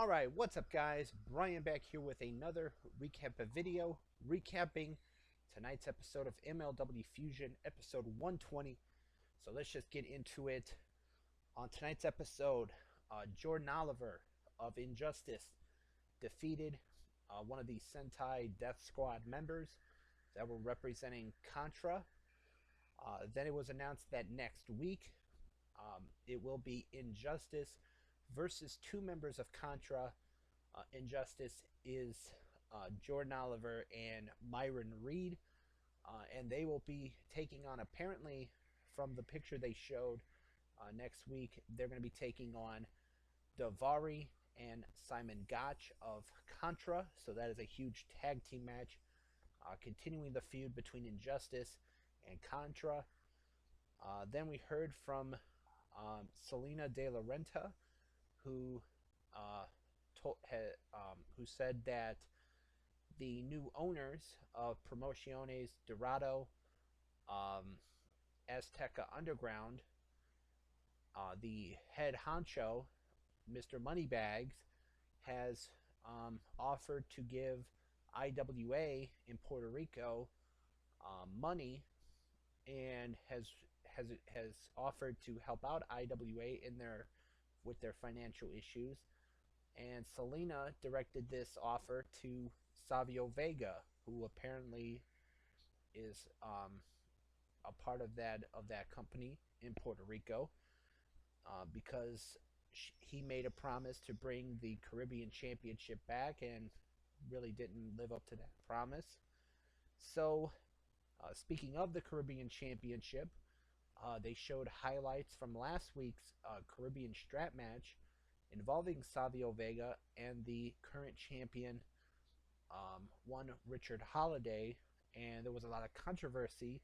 Alright, what's up guys? Brian back here with another recap video, recapping tonight's episode of MLW Fusion, episode 120. So let's just get into it. On tonight's episode, Jordan Oliver of Injustice defeated one of the Sentai Death Squad members that were representing Contra. Then it was announced that next week it will be Injustice versus two members of Contra. Injustice is Jordan Oliver and Myron Reed, and they will be taking on, apparently, from the picture they showed next week, they're going to be taking on Davari and Simon Gotch of Contra. So that is a huge tag team match, continuing the feud between Injustice and Contra. Then we heard from Selena De La Renta, who who said that the new owners of Promociones Dorado, Azteca Underground, the head honcho, Mr. Moneybags, has offered to give IWA in Puerto Rico money, and has offered to help out IWA in their with their financial issues. And Selena directed this offer to Savio Vega, who apparently is a part of that company in Puerto Rico, because he made a promise to bring the Caribbean Championship back and really didn't live up to that promise. So, speaking of the Caribbean Championship, they showed highlights from last week's Caribbean Strap match involving Savio Vega and the current champion, one Richard Holiday, and there was a lot of controversy,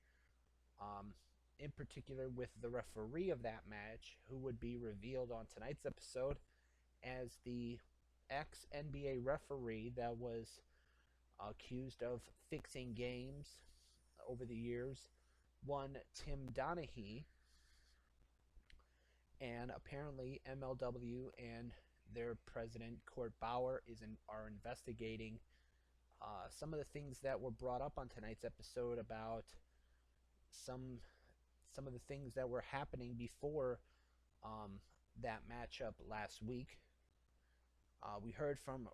in particular with the referee of that match, who would be revealed on tonight's episode as the ex-NBA referee that was accused of fixing games over the years, one Tim Donaghy. And apparently MLW and their president, Court Bauer, are investigating some of the things that were brought up on tonight's episode about some of the things that were happening before that matchup last week. We heard from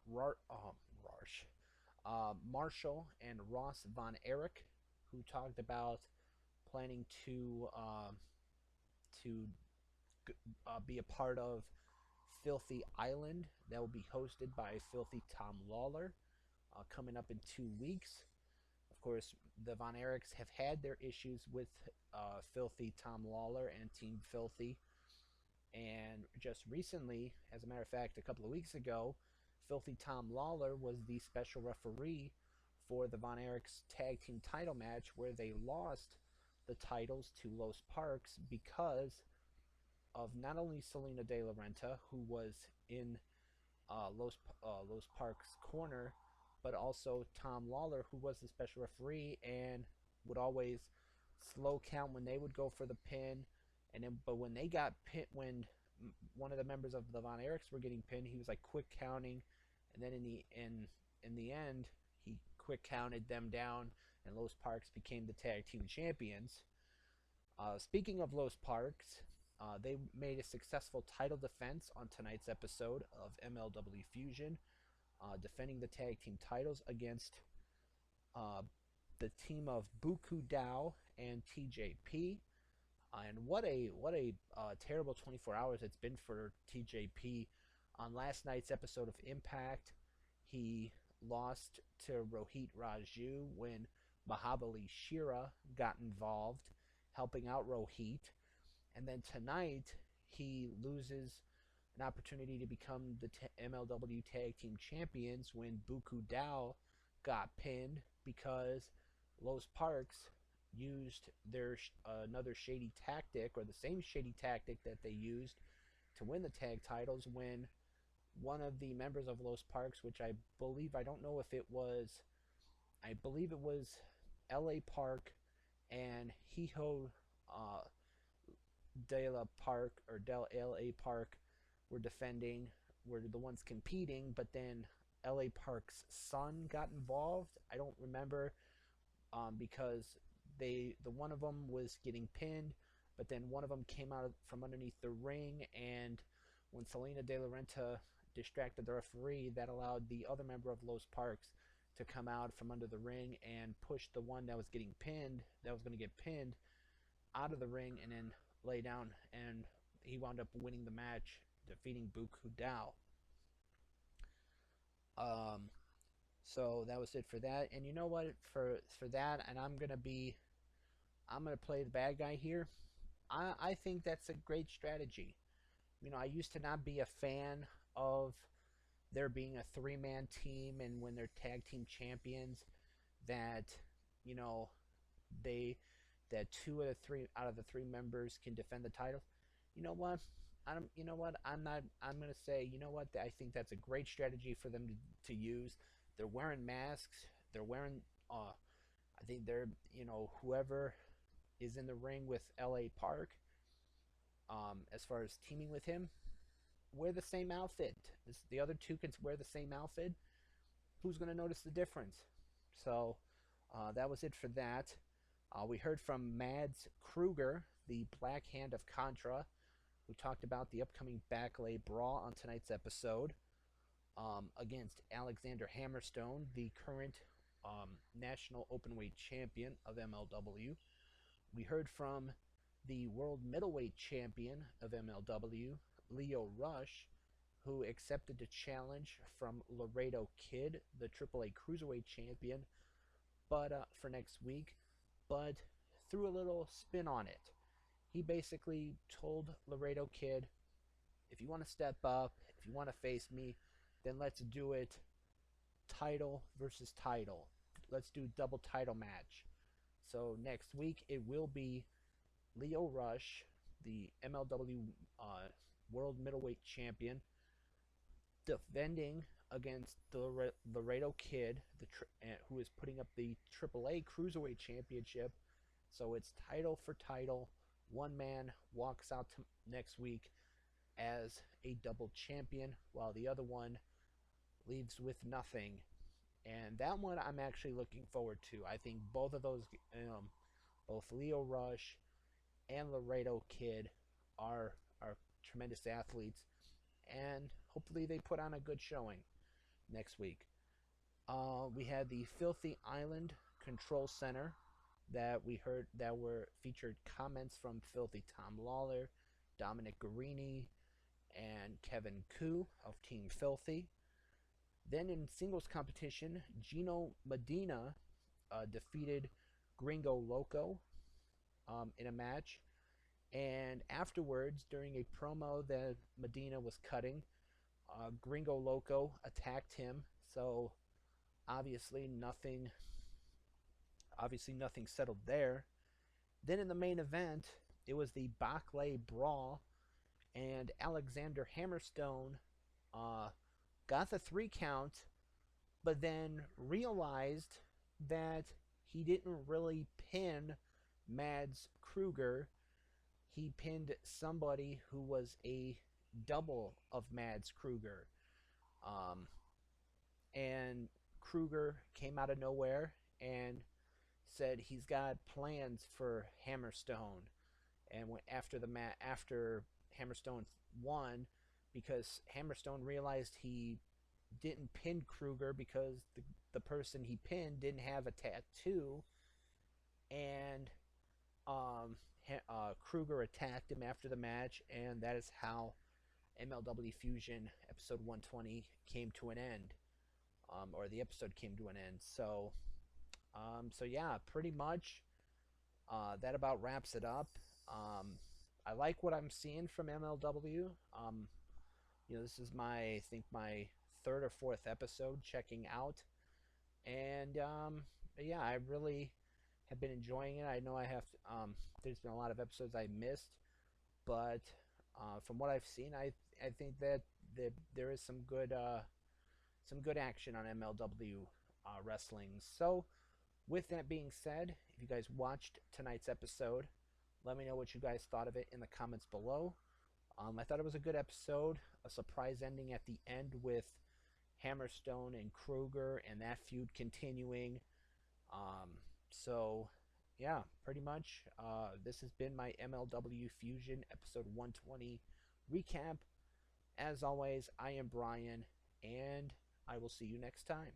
Marshall and Ross Von Erich, who talked about planning to be a part of Filthy Island that will be hosted by Filthy Tom Lawler, coming up in 2 weeks. Of course, the Von Erichs have had their issues with Filthy Tom Lawler and Team Filthy, and just recently, as a matter of fact, a couple of weeks ago, Filthy Tom Lawler was the special referee for the Von Erichs tag team title match, where they lost the titles to Los Parks because of not only Selena De La Renta, who was in Los Parks' corner, but also Tom Lawler, who was the special referee and would always slow count when they would go for the pin. And then, but when they got pinned, when one of the members of the Von Erichs were getting pinned, he was like quick counting, and then in the end, he quick counted them down, and Los Parks became the tag team champions. Speaking of Los Parks, they made a successful title defense on tonight's episode of MLW Fusion, defending the tag team titles against the team of Buku Dao and TJP. And what a terrible 24 hours it's been for TJP. On last night's episode of Impact, he lost to Rohit Raju when Mahabali Shera got involved, helping out Rohit. And then tonight, he loses an opportunity to become the MLW Tag Team Champions when Buku Dao got pinned because Los Parks used their another shady tactic, or the same shady tactic that they used to win the tag titles, when one of the members of Los Parks, which I believe it was LA Park and Hijo De La Park, or Del LA Park, were defending were the ones competing, but then LA Park's son got involved. I don't remember because the one of them was getting pinned, but then one of them came out from underneath the ring, and when Selena De La Renta distracted the referee, that allowed the other member of Los Parks to come out from under the ring and push the one that was getting pinned, that was going to get pinned, out of the ring and then lay down, and he wound up winning the match, defeating Buku Dao. Um, so that was it for that. And you know what? For that, and I'm gonna play the bad guy here. I think that's a great strategy. You know, I used to not be a fan of there being a three-man team, and when they're tag team champions, that you know they that two of the three out of the three members can defend the title. You know what? I don't. You know what? I'm not. I'm gonna say. You know what? I think that's a great strategy for them to use. They're wearing masks. They're wearing. I think they're. You know, whoever is in the ring with L.A. Park. As far as teaming with him, wear the same outfit. The other two can wear the same outfit. Who's gonna notice the difference? So that was it for that. We heard from Mads Kruger, the Black Hand of Contra, who talked about the upcoming Backlay Brawl on tonight's episode against Alexander Hammerstone, the current National Openweight Champion of MLW. We heard from the World Middleweight Champion of MLW, Lio Rush, who accepted the challenge from Laredo Kid, the AAA Cruiserweight Champion, but for next week, but threw a little spin on it. He basically told Laredo Kid, if you want to step up, if you want to face me, then let's do it title versus title. Let's do double title match. So next week it will be Lio Rush, the MLW World Middleweight Champion, defending against the Laredo Kid, who is putting up the AAA Cruiserweight Championship. So it's title for title. One man walks out next week as a double champion, while the other one leaves with nothing. And that one I'm actually looking forward to. I think both of those, both Lio Rush and Laredo Kid are tremendous athletes, and hopefully they put on a good showing next week. We had the Filthy Island Control Center that we heard that were featured comments from Filthy Tom Lawler, Dominic Guarini, and Kevin Koo of Team Filthy. Then in singles competition, Gino Medina defeated Gringo Loco in a match. And afterwards, during a promo that Medina was cutting, Gringo Loco attacked him. So obviously nothing settled there. Then in the main event, it was the Backlay Brawl, and Alexander Hammerstone got the 3 count, but then realized that he didn't really pin Mads Kruger. He pinned somebody who was a double of Mads Kruger. And Kruger came out of nowhere and said he's got plans for Hammerstone. And after Hammerstone won, because Hammerstone realized he didn't pin Kruger because the person he pinned didn't have a tattoo, and Kruger attacked him after the match, and that is how MLW Fusion episode 120 came to an end, or the episode came to an end. So yeah, pretty much that about wraps it up. I like what I'm seeing from MLW. This is I think my 3rd or 4th episode checking out, and yeah, I really have been enjoying it. I know I have. There's been a lot of episodes I missed, but from what I've seen, I think that there is some good action on MLW wrestling. So, with that being said, if you guys watched tonight's episode, let me know what you guys thought of it in the comments below. I thought it was a good episode, a surprise ending at the end with Hammerstone and Kruger and that feud continuing. Um, so, yeah, pretty much. This has been my MLW Fusion episode 120 recap. As always, I am Brian, and I will see you next time.